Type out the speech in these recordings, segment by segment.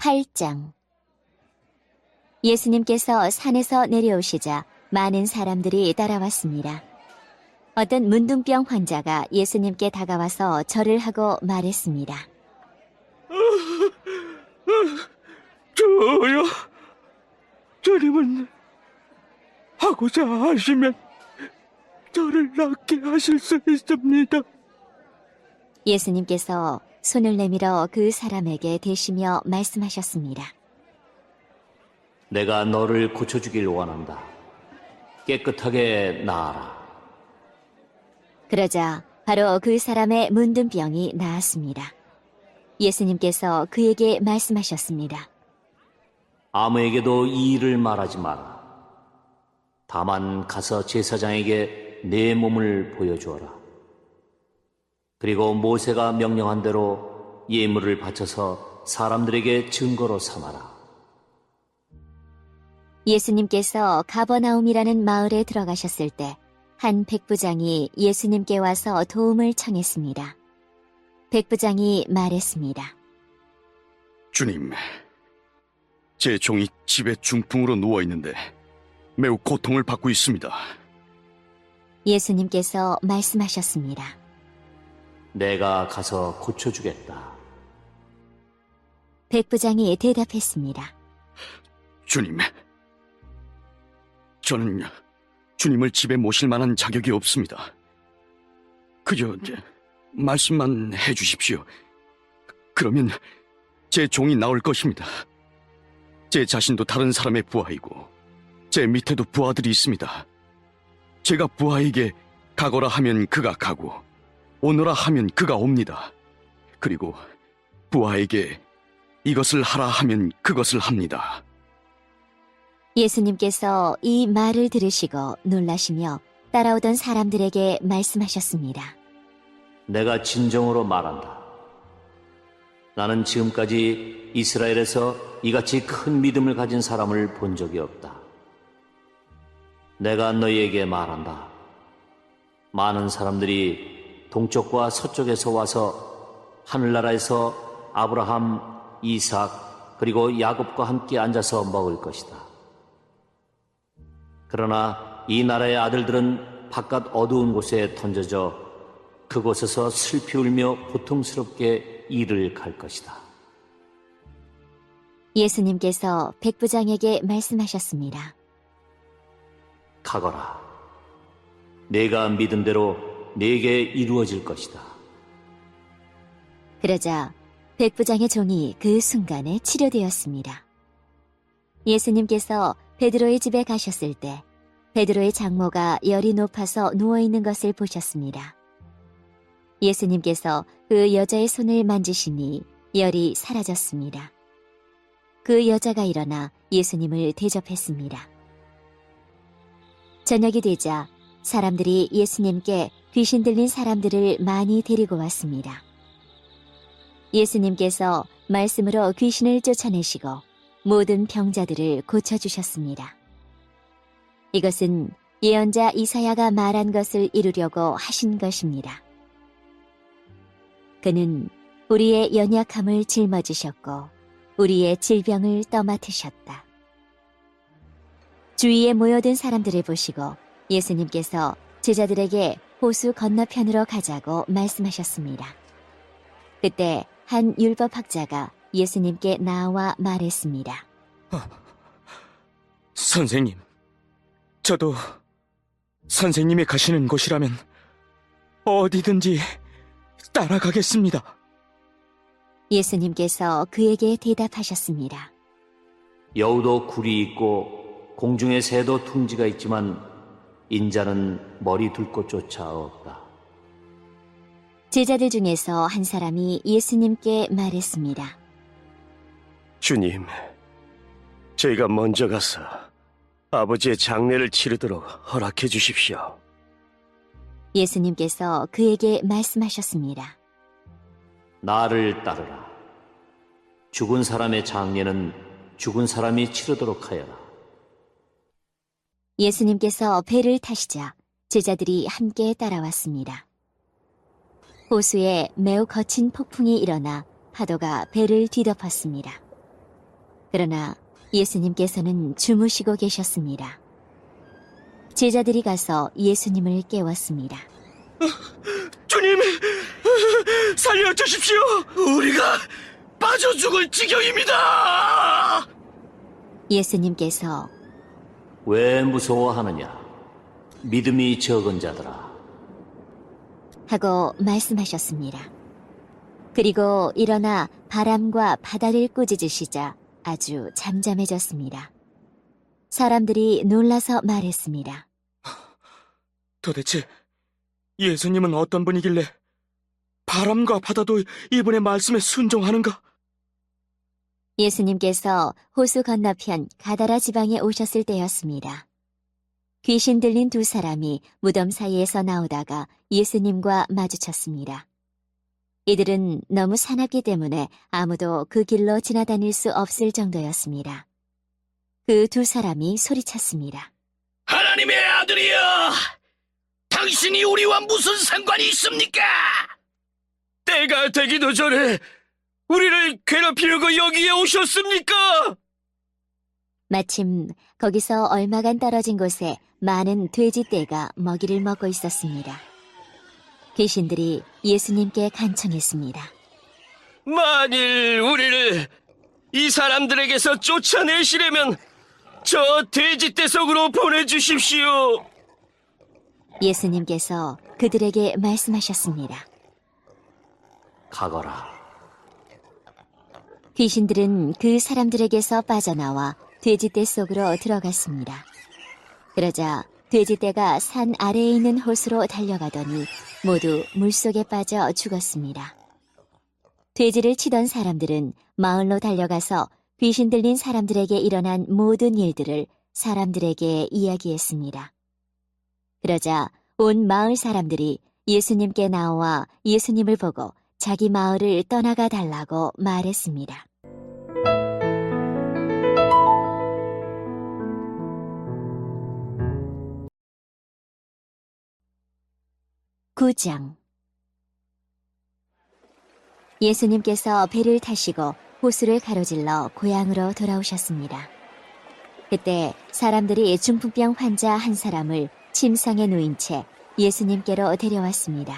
8장. 예수님께서 산에서 내려오시자 많은 사람들이 따라왔습니다. 어떤 문둥병 환자가 예수님께 다가와서 절을 하고 말했습니다. 저요, 주님은 하고자 하시면 저를 낫게 하실 수 있습니다. 예수님께서 손을 내밀어 그 사람에게 대시며 말씀하셨습니다. 내가 너를 고쳐주길 원한다. 깨끗하게 나아라. 그러자 바로 그 사람의 문둥병이 나았습니다. 예수님께서 그에게 말씀하셨습니다. 아무에게도 이 일을 말하지 마라. 다만 가서 제사장에게 내 몸을 보여주어라. 그리고 모세가 명령한 대로 예물을 바쳐서 사람들에게 증거로 삼아라. 예수님께서 가버나움이라는 마을에 들어가셨을 때 한 백부장이 예수님께 와서 도움을 청했습니다. 백부장이 말했습니다. 주님, 제 종이 집에 중풍으로 누워있는데 매우 고통을 받고 있습니다. 예수님께서 말씀하셨습니다. 내가 가서 고쳐주겠다. 백부장이 대답했습니다. 주님, 저는 주님을 집에 모실 만한 자격이 없습니다. 그저 말씀만 해주십시오. 그러면 제 종이 나올 것입니다. 제 자신도 다른 사람의 부하이고 제 밑에도 부하들이 있습니다. 제가 부하에게 가거라 하면 그가 가고 오너라 하면 그가 옵니다. 그리고 부하에게 이것을 하라 하면 그것을 합니다. 예수님께서 이 말을 들으시고 놀라시며 따라오던 사람들에게 말씀하셨습니다. 내가 진정으로 말한다. 나는 지금까지 이스라엘에서 이같이 큰 믿음을 가진 사람을 본 적이 없다. 내가 너희에게 말한다. 많은 사람들이 동쪽과 서쪽에서 와서 하늘나라에서 아브라함, 이삭, 그리고 야곱과 함께 앉아서 먹을 것이다. 그러나 이 나라의 아들들은 바깥 어두운 곳에 던져져 그곳에서 슬피 울며 고통스럽게 일을 갈 것이다. 예수님께서 백부장에게 말씀하셨습니다. 가거라. 내가 믿은 대로 내게 이루어질 것이다. 그러자 백부장의 종이 그 순간에 치료되었습니다. 예수님께서 베드로의 집에 가셨을 때 베드로의 장모가 열이 높아서 누워있는 것을 보셨습니다. 예수님께서 그 여자의 손을 만지시니 열이 사라졌습니다. 그 여자가 일어나 예수님을 대접했습니다. 저녁이 되자 사람들이 예수님께 귀신 들린 사람들을 많이 데리고 왔습니다. 예수님께서 말씀으로 귀신을 쫓아내시고 모든 병자들을 고쳐주셨습니다. 이것은 예언자 이사야가 말한 것을 이루려고 하신 것입니다. 그는 우리의 연약함을 짊어지셨고 우리의 질병을 떠맡으셨다. 주위에 모여든 사람들을 보시고 예수님께서 제자들에게 호수 건너편으로 가자고 말씀하셨습니다. 그때 한 율법학자가 예수님께 나와 말했습니다. 선생님, 저도 선생님이 가시는 곳이라면 어디든지 따라가겠습니다. 예수님께서 그에게 대답하셨습니다. 여우도 굴이 있고 공중의 새도 둥지가 있지만 인자는 머리 둘 곳조차 없다. 제자들 중에서 한 사람이 예수님께 말했습니다. 주님, 저희가 먼저 가서 아버지의 장례를 치르도록 허락해 주십시오. 예수님께서 그에게 말씀하셨습니다. 나를 따르라. 죽은 사람의 장례는 죽은 사람이 치르도록 하여라. 예수님께서 배를 타시자 제자들이 함께 따라왔습니다. 호수에 매우 거친 폭풍이 일어나 파도가 배를 뒤덮었습니다. 그러나 예수님께서는 주무시고 계셨습니다. 제자들이 가서 예수님을 깨웠습니다. 주님, 살려주십시오. 우리가 빠져 죽을 지경입니다. 예수님께서 왜 무서워하느냐? 믿음이 적은 자들아. 하고 말씀하셨습니다. 그리고 일어나 바람과 바다를 꾸짖으시자 아주 잠잠해졌습니다. 사람들이 놀라서 말했습니다. 도대체 예수님은 어떤 분이길래 바람과 바다도 이분의 말씀에 순종하는가? 예수님께서 호수 건너편 가다라 지방에 오셨을 때였습니다. 귀신 들린 두 사람이 무덤 사이에서 나오다가 예수님과 마주쳤습니다. 이들은 너무 사납기 때문에 아무도 그 길로 지나다닐 수 없을 정도였습니다. 그 두 사람이 소리쳤습니다. 하나님의 아들이여! 당신이 우리와 무슨 상관이 있습니까? 때가 되기도 전에 우리를 괴롭히려고 여기에 오셨습니까? 마침 거기서 얼마간 떨어진 곳에 많은 돼지떼가 먹이를 먹고 있었습니다. 귀신들이 예수님께 간청했습니다. 만일 우리를 이 사람들에게서 쫓아내시려면 저 돼지떼 속으로 보내주십시오. 예수님께서 그들에게 말씀하셨습니다. 가거라. 귀신들은 그 사람들에게서 빠져나와 돼지떼 속으로 들어갔습니다. 그러자 돼지떼가 산 아래에 있는 호수로 달려가더니 모두 물속에 빠져 죽었습니다. 돼지를 치던 사람들은 마을로 달려가서 귀신 들린 사람들에게 일어난 모든 일들을 사람들에게 이야기했습니다. 그러자 온 마을 사람들이 예수님께 나와 예수님을 보고 자기 마을을 떠나가 달라고 말했습니다. (9장) 예수님께서 배를 타시고 호수를 가로질러 고향으로 돌아오셨습니다. 그때 사람들이 중풍병 환자 한 사람을 침상에 누인 채 예수님께로 데려왔습니다.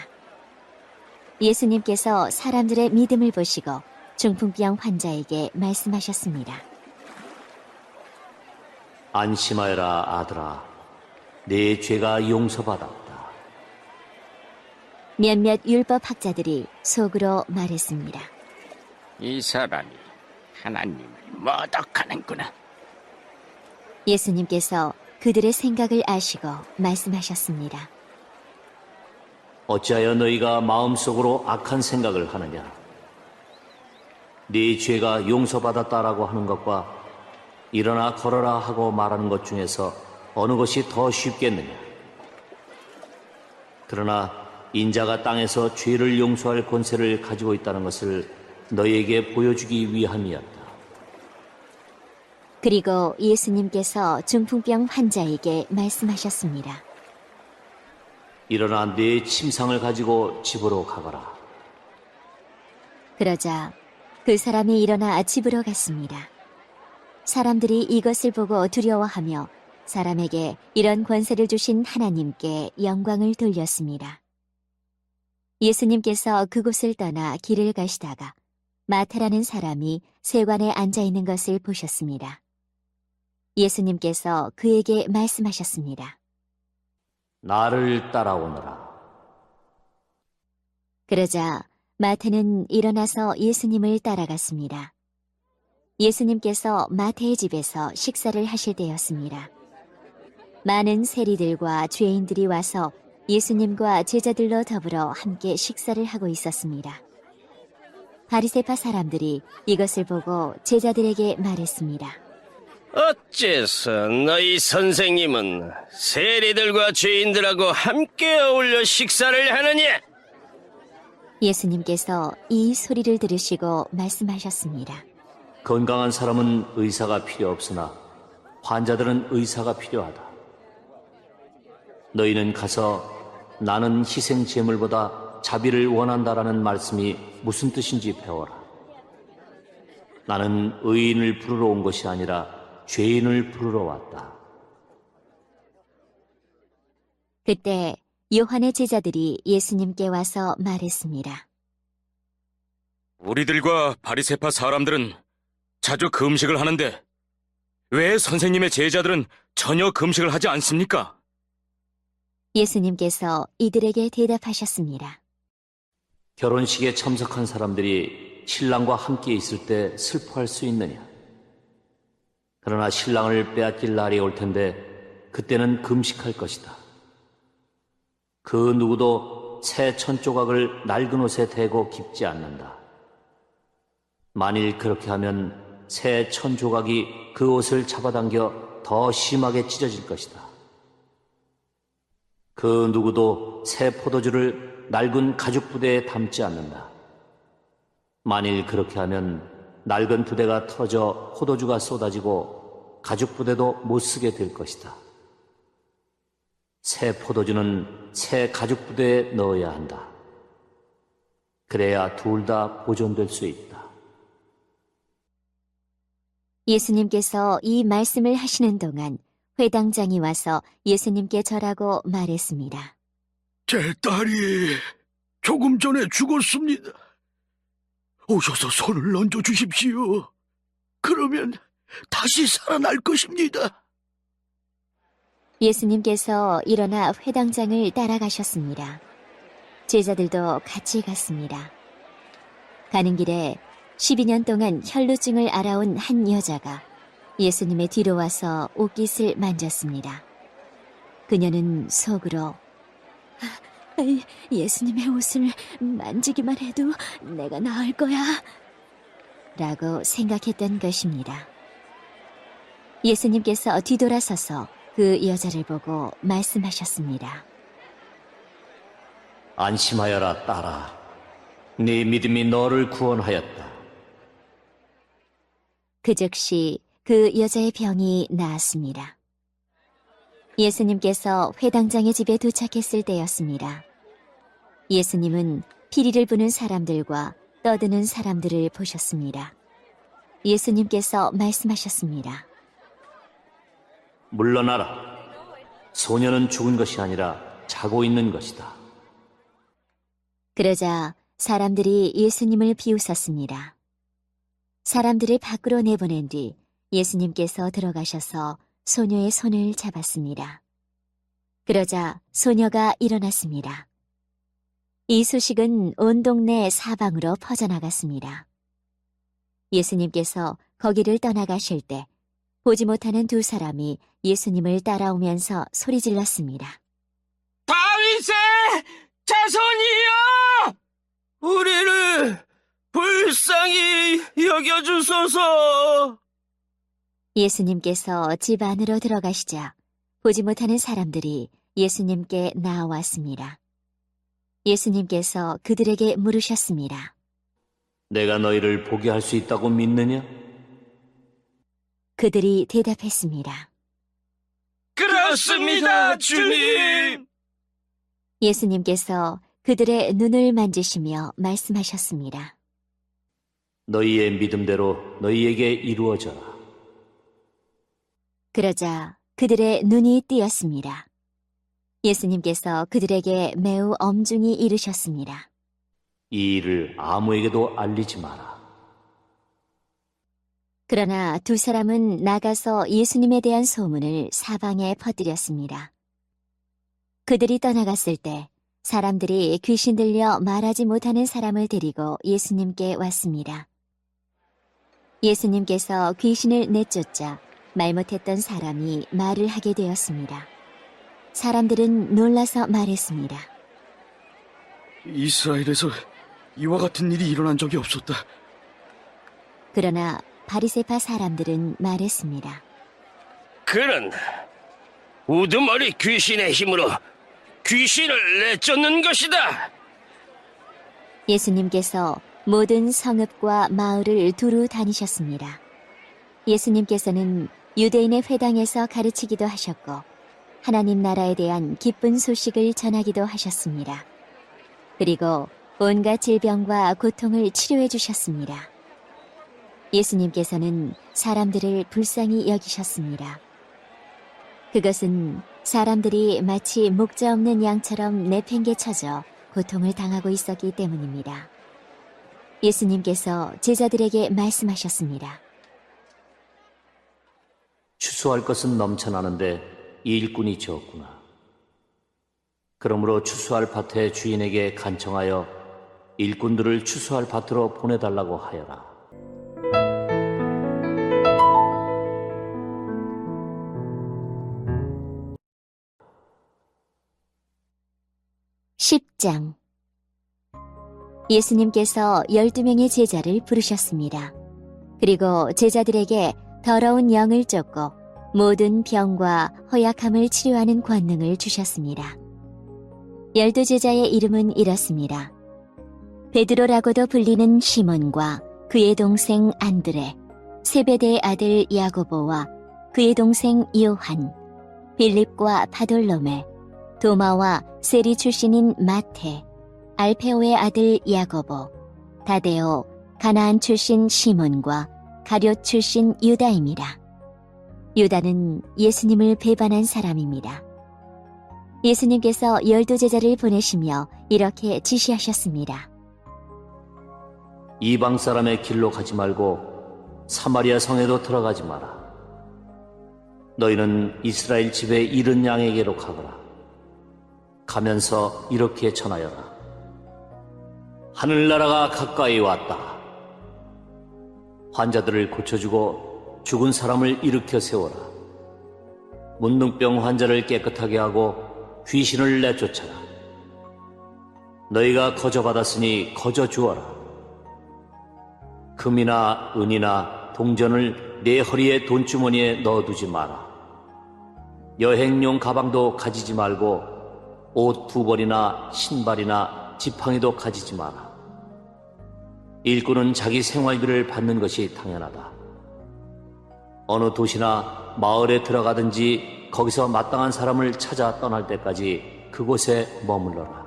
예수님께서 사람들의 믿음을 보시고 중풍병 환자에게 말씀하셨습니다. 안심하여라 아들아. 네 죄가 용서받았다. 몇몇 율법학자들이 속으로 말했습니다. 이 사람이 하나님을 모독하는구나. 예수님께서 그들의 생각을 아시고 말씀하셨습니다. 어찌하여 너희가 마음속으로 악한 생각을 하느냐? 네 죄가 용서받았다라고 하는 것과 일어나 걸어라 하고 말하는 것 중에서 어느 것이 더 쉽겠느냐? 그러나 인자가 땅에서 죄를 용서할 권세를 가지고 있다는 것을 너희에게 보여주기 위함이었다. 그리고 예수님께서 중풍병 환자에게 말씀하셨습니다. 일어나 네 침상을 가지고 집으로 가거라. 그러자 그 사람이 일어나 집으로 갔습니다. 사람들이 이것을 보고 두려워하며 사람에게 이런 권세를 주신 하나님께 영광을 돌렸습니다. 예수님께서 그곳을 떠나 길을 가시다가 마태라는 사람이 세관에 앉아 있는 것을 보셨습니다. 예수님께서 그에게 말씀하셨습니다. 나를 따라오너라. 그러자 마태는 일어나서 예수님을 따라갔습니다. 예수님께서 마태의 집에서 식사를 하실 때였습니다. 많은 세리들과 죄인들이 와서 예수님과 제자들로 더불어 함께 식사를 하고 있었습니다. 바리새파 사람들이 이것을 보고 제자들에게 말했습니다. 어째서 너희 선생님은 세리들과 죄인들하고 함께 어울려 식사를 하느냐? 예수님께서 이 소리를 들으시고 말씀하셨습니다. 건강한 사람은 의사가 필요 없으나 환자들은 의사가 필요하다. 너희는 가서 나는 희생 제물보다 자비를 원한다라는 말씀이 무슨 뜻인지 배워라. 나는 의인을 부르러 온 것이 아니라 죄인을 부르러 왔다. 그때 요한의 제자들이 예수님께 와서 말했습니다. 우리들과 바리새파 사람들은 자주 금식을 하는데 왜 선생님의 제자들은 전혀 금식을 하지 않습니까? 예수님께서 이들에게 대답하셨습니다. 결혼식에 참석한 사람들이 신랑과 함께 있을 때 슬퍼할 수 있느냐? 그러나 신랑을 빼앗길 날이 올 텐데 그때는 금식할 것이다. 그 누구도 새 천조각을 낡은 옷에 대고 깁지 않는다. 만일 그렇게 하면 새 천조각이 그 옷을 잡아당겨 더 심하게 찢어질 것이다. 그 누구도 새 포도주를 낡은 가죽 부대에 담지 않는다. 만일 그렇게 하면 낡은 부대가 터져 포도주가 쏟아지고 가죽 부대도 못 쓰게 될 것이다. 새 포도주는 새 가죽 부대에 넣어야 한다. 그래야 둘 다 보존될 수 있다. 예수님께서 이 말씀을 하시는 동안 회당장이 와서 예수님께 절하고 말했습니다. 제 딸이 조금 전에 죽었습니다. 오셔서 손을 얹어 주십시오. 그러면 다시 살아날 것입니다. 예수님께서 일어나 회당장을 따라가셨습니다. 제자들도 같이 갔습니다. 가는 길에 12년 동안 혈루증을 앓아온 한 여자가 예수님의 뒤로 와서 옷깃을 만졌습니다. 그녀는 속으로 예수님의 옷을 만지기만 해도 내가 나을 거야 라고 생각했던 것입니다. 예수님께서 뒤돌아서서 그 여자를 보고 말씀하셨습니다. 안심하여라, 딸아. 네 믿음이 너를 구원하였다. 그 즉시 그 여자의 병이 나았습니다. 예수님께서 회당장의 집에 도착했을 때였습니다. 예수님은 피리를 부는 사람들과 떠드는 사람들을 보셨습니다. 예수님께서 말씀하셨습니다. 물러나라. 소녀는 죽은 것이 아니라 자고 있는 것이다. 그러자 사람들이 예수님을 비웃었습니다. 사람들을 밖으로 내보낸 뒤 예수님께서 들어가셔서 소녀의 손을 잡았습니다. 그러자 소녀가 일어났습니다. 이 소식은 온 동네 사방으로 퍼져나갔습니다. 예수님께서 거기를 떠나가실 때 보지 못하는 두 사람이 예수님을 따라오면서 소리질렀습니다. 다윗의 자손이여! 우리를 불쌍히 여겨주소서! 예수님께서 집 안으로 들어가시자 보지 못하는 사람들이 예수님께 나아왔습니다. 예수님께서 그들에게 물으셨습니다. 내가 너희를 보게 할 수 있다고 믿느냐? 그들이 대답했습니다. 그렇습니다, 주님! 예수님께서 그들의 눈을 만지시며 말씀하셨습니다. 너희의 믿음대로 너희에게 이루어져라. 그러자 그들의 눈이 띄었습니다. 예수님께서 그들에게 매우 엄중히 이르셨습니다. 이 일을 아무에게도 알리지 마라. 그러나 두 사람은 나가서 예수님에 대한 소문을 사방에 퍼뜨렸습니다. 그들이 떠나갔을 때 사람들이 귀신 들려 말하지 못하는 사람을 데리고 예수님께 왔습니다. 예수님께서 귀신을 내쫓자 말 못했던 사람이 말을 하게 되었습니다. 사람들은 놀라서 말했습니다. 이스라엘에서 이와 같은 일이 일어난 적이 없었다. 그러나 바리새파 사람들은 말했습니다. 그는 우두머리 귀신의 힘으로 귀신을 내쫓는 것이다. 예수님께서 모든 성읍과 마을을 두루 다니셨습니다. 예수님께서는 유대인의 회당에서 가르치기도 하셨고 하나님 나라에 대한 기쁜 소식을 전하기도 하셨습니다. 그리고 온갖 질병과 고통을 치료해 주셨습니다. 예수님께서는 사람들을 불쌍히 여기셨습니다. 그것은 사람들이 마치 목자 없는 양처럼 내팽개쳐져 고통을 당하고 있었기 때문입니다. 예수님께서 제자들에게 말씀하셨습니다. 추수할 것은 넘쳐나는데 일꾼이 적구나. 그러므로 추수할 밭의 주인에게 간청하여 일꾼들을 추수할 밭으로 보내달라고 하여라. 10장. 예수님께서 12명의 제자를 부르셨습니다. 그리고 제자들에게 더러운 영을 쫓고 모든 병과 허약함을 치료하는 권능을 주셨습니다. 12제자의 이름은 이렇습니다. 베드로라고도 불리는 시몬과 그의 동생 안드레, 세베대의 아들 야고보와 그의 동생 요한, 빌립과 바돌로메, 도마와 세리 출신인 마테, 알페오의 아들 야고보, 다데오, 가나안 출신 시몬과 가룟 출신 유다입니다. 유다는 예수님을 배반한 사람입니다. 예수님께서 12제자를 보내시며 이렇게 지시하셨습니다. 이방 사람의 길로 가지 말고 사마리아 성에도 들어가지 마라. 너희는 이스라엘 집에 잃은 양에게로 가거라. 가면서 이렇게 전하여라. 하늘나라가 가까이 왔다. 환자들을 고쳐주고 죽은 사람을 일으켜 세워라. 문둥병 환자를 깨끗하게 하고 귀신을 내쫓아라. 너희가 거저받았으니 거저 주어라. 금이나 은이나 동전을 내 허리의 돈주머니에 넣어두지 마라. 여행용 가방도 가지지 말고 옷 2벌이나 신발이나 지팡이도 가지지 마라. 일꾼은 자기 생활비를 받는 것이 당연하다. 어느 도시나 마을에 들어가든지 거기서 마땅한 사람을 찾아 떠날 때까지 그곳에 머물러라.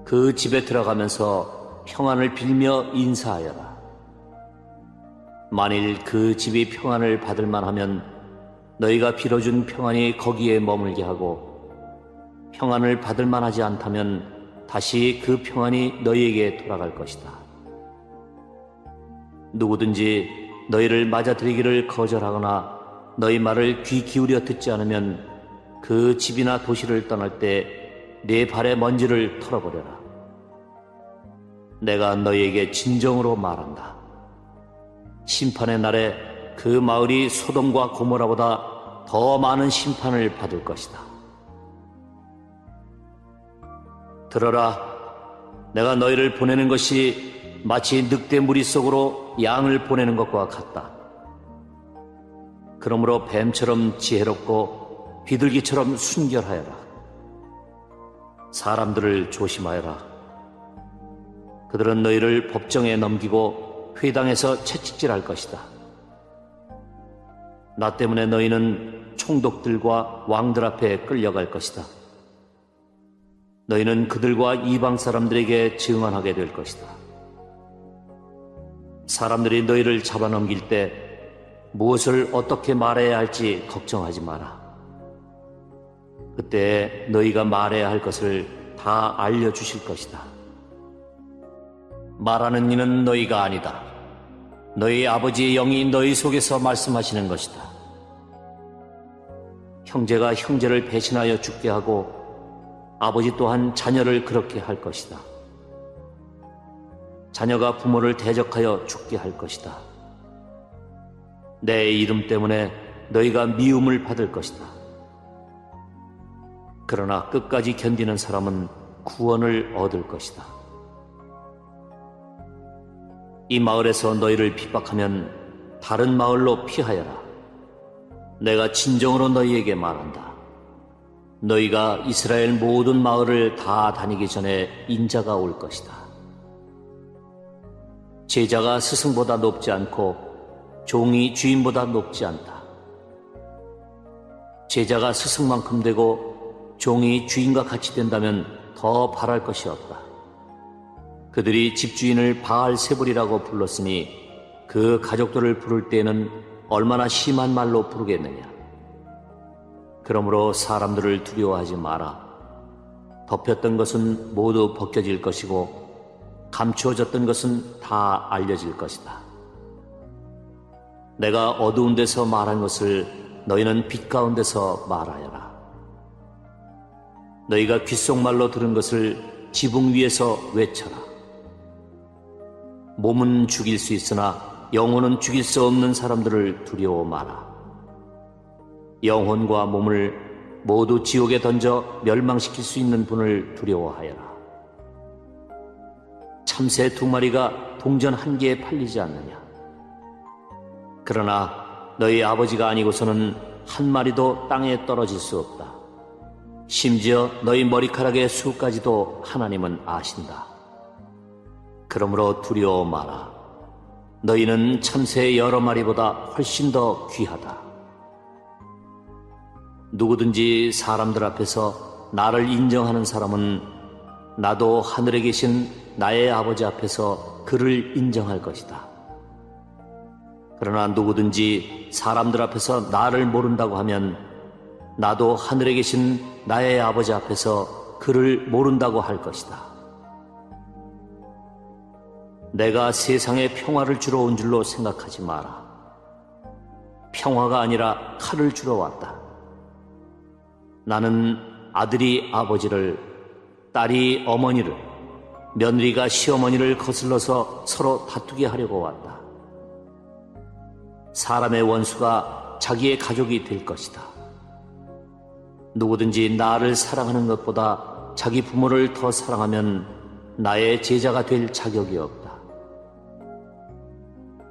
그 집에 들어가면서 평안을 빌며 인사하여라. 만일 그 집이 평안을 받을 만하면 너희가 빌어준 평안이 거기에 머물게 하고 평안을 받을 만하지 않다면 다시 그 평안이 너희에게 돌아갈 것이다. 누구든지 너희를 맞아들이기를 거절하거나 너희 말을 귀 기울여 듣지 않으면 그 집이나 도시를 떠날 때 네 발의 먼지를 털어버려라. 내가 너희에게 진정으로 말한다. 심판의 날에 그 마을이 소돔과 고모라보다 더 많은 심판을 받을 것이다. 들어라. 내가 너희를 보내는 것이 마치 늑대 무리 속으로 양을 보내는 것과 같다. 그러므로 뱀처럼 지혜롭고 비둘기처럼 순결하여라. 사람들을 조심하여라. 그들은 너희를 법정에 넘기고 회당에서 채찍질할 것이다. 나 때문에 너희는 총독들과 왕들 앞에 끌려갈 것이다. 너희는 그들과 이방 사람들에게 증언하게 될 것이다. 사람들이 너희를 잡아넘길 때 무엇을 어떻게 말해야 할지 걱정하지 마라. 그때 너희가 말해야 할 것을 다 알려주실 것이다. 말하는 이는 너희가 아니다. 너희 아버지의 영이 너희 속에서 말씀하시는 것이다. 형제가 형제를 배신하여 죽게 하고 아버지 또한 자녀를 그렇게 할 것이다. 자녀가 부모를 대적하여 죽게 할 것이다. 내 이름 때문에 너희가 미움을 받을 것이다. 그러나 끝까지 견디는 사람은 구원을 얻을 것이다. 이 마을에서 너희를 핍박하면 다른 마을로 피하여라. 내가 진정으로 너희에게 말한다. 너희가 이스라엘 모든 마을을 다 다니기 전에 인자가 올 것이다. 제자가 스승보다 높지 않고 종이 주인보다 높지 않다. 제자가 스승만큼 되고 종이 주인과 같이 된다면 더 바랄 것이 없다. 그들이 집주인을 바알세불이라고 불렀으니 그 가족들을 부를 때에는 얼마나 심한 말로 부르겠느냐. 그러므로 사람들을 두려워하지 마라. 덮였던 것은 모두 벗겨질 것이고 감추어졌던 것은 다 알려질 것이다. 내가 어두운 데서 말한 것을 너희는 빛 가운데서 말하여라. 너희가 귓속말로 들은 것을 지붕 위에서 외쳐라. 몸은 죽일 수 있으나 영혼은 죽일 수 없는 사람들을 두려워 마라. 영혼과 몸을 모두 지옥에 던져 멸망시킬 수 있는 분을 두려워하여라. 참새 2마리가 동전 1개에 팔리지 않느냐. 그러나 너희 아버지가 아니고서는 1마리도 땅에 떨어질 수 없다. 심지어 너희 머리카락의 수까지도 하나님은 아신다. 그러므로 두려워 마라. 너희는 참새 여러 마리보다 훨씬 더 귀하다. 누구든지 사람들 앞에서 나를 인정하는 사람은 나도 하늘에 계신 나의 아버지 앞에서 그를 인정할 것이다. 그러나 누구든지 사람들 앞에서 나를 모른다고 하면 나도 하늘에 계신 나의 아버지 앞에서 그를 모른다고 할 것이다. 내가 세상에 평화를 주러 온 줄로 생각하지 마라. 평화가 아니라 칼을 주러 왔다. 나는 아들이 아버지를, 딸이 어머니를, 며느리가 시어머니를 거슬러서 서로 다투게 하려고 왔다. 사람의 원수가 자기의 가족이 될 것이다. 누구든지 나를 사랑하는 것보다 자기 부모를 더 사랑하면 나의 제자가 될 자격이 없다.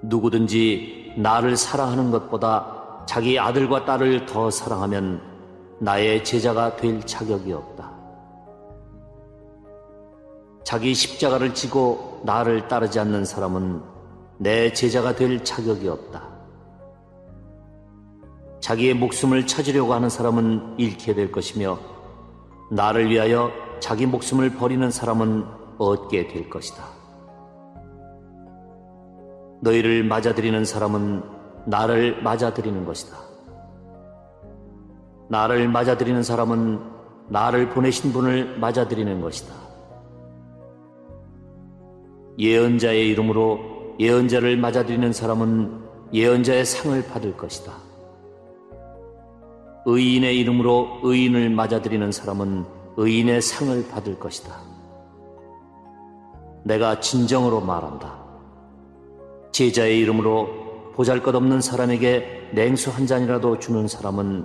누구든지 나를 사랑하는 것보다 자기 아들과 딸을 더 사랑하면 나의 제자가 될 자격이 없다. 자기 십자가를 지고 나를 따르지 않는 사람은 내 제자가 될 자격이 없다. 자기의 목숨을 찾으려고 하는 사람은 잃게 될 것이며 나를 위하여 자기 목숨을 버리는 사람은 얻게 될 것이다. 너희를 맞아들이는 사람은 나를 맞아들이는 것이다. 나를 맞아들이는 사람은 나를 보내신 분을 맞아들이는 것이다. 예언자의 이름으로 예언자를 맞아들이는 사람은 예언자의 상을 받을 것이다. 의인의 이름으로 의인을 맞아들이는 사람은 의인의 상을 받을 것이다. 내가 진정으로 말한다. 제자의 이름으로 보잘것없는 사람에게 냉수 한 잔이라도 주는 사람은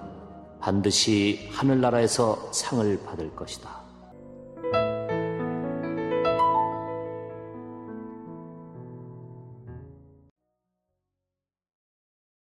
반드시 하늘나라에서 상을 받을 것이다.